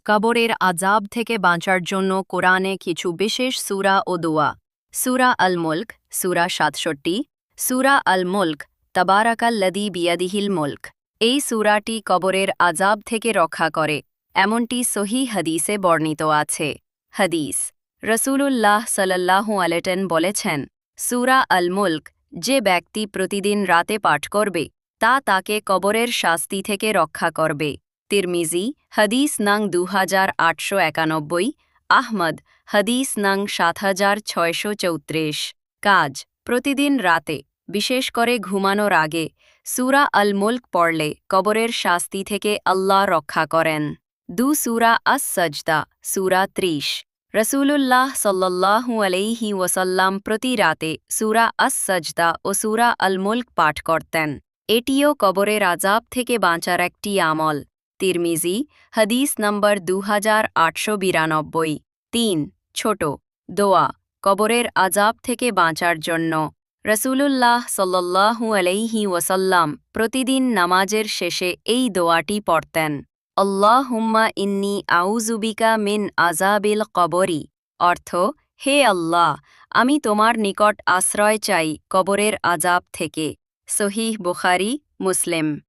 কবরের আযাব থেকে বাঁচার জন্য কোরআনে কিছু বিশেষ সূরা ও দোয়া। সূরা আল মুলক, সূরা ৬৭, সূরা আল মুলক, তাবারাকাল্লাযী বিয়াদিহিল মুলক। এই সূরাটি কবরের আযাব থেকে রক্ষা করে, এমনটি সহিহ হাদিসে বর্ণিত আছে। হাদিস, রাসূলুল্লাহ সাল্লাল্লাহু আলাইহি বলেছেন, সূরা আল মুলক যে ব্যক্তি প্রতিদিন রাতে পাঠ করবে তা তাকে কবরের শাস্তি থেকে রক্ষা করবে। তিরমিজি, হাদিস নং 2891, আহমদ, হাদিস নং 7634। কাজ, প্রতিদিন রাতে, বিশেষ করে ঘুমানোর আগে, সূরা আল মুলক পড়লে কবরের শাস্তি থেকে আল্লাহ রক্ষা করেন। সূরা আস-সাজদা, সূরা 30। রাসূলুল্লাহ সাল্লাল্লাহু আলাইহি ওয়াসাল্লাম প্রতি রাতে সূরা আস-সাজদা ও সূরা আল মুলক পাঠ করতেন। এটিও কবরের আযাব থেকে বাঁচার একটি আমল। তিরমিজি, হাদিস নম্বর 2892। ৩. ছোট দোয়া, কবরের আযাব থেকে বাঁচার জন্য। রাসূলুল্লাহ সাল্লাল্লাহু আলাইহি ওয়াসাল্লাম প্রতিদিন নামাজের শেষে এই দোয়াটি পড়তেন, আল্লাহুম্মা ইন্নী আউযু বিকা মিন আযাবিল কবরি। অর্থ, হে আল্লাহ, আমি তোমার নিকট আশ্রয় চাই কবরের আযাব থেকে। সহিহ বুখারী, মুসলিম।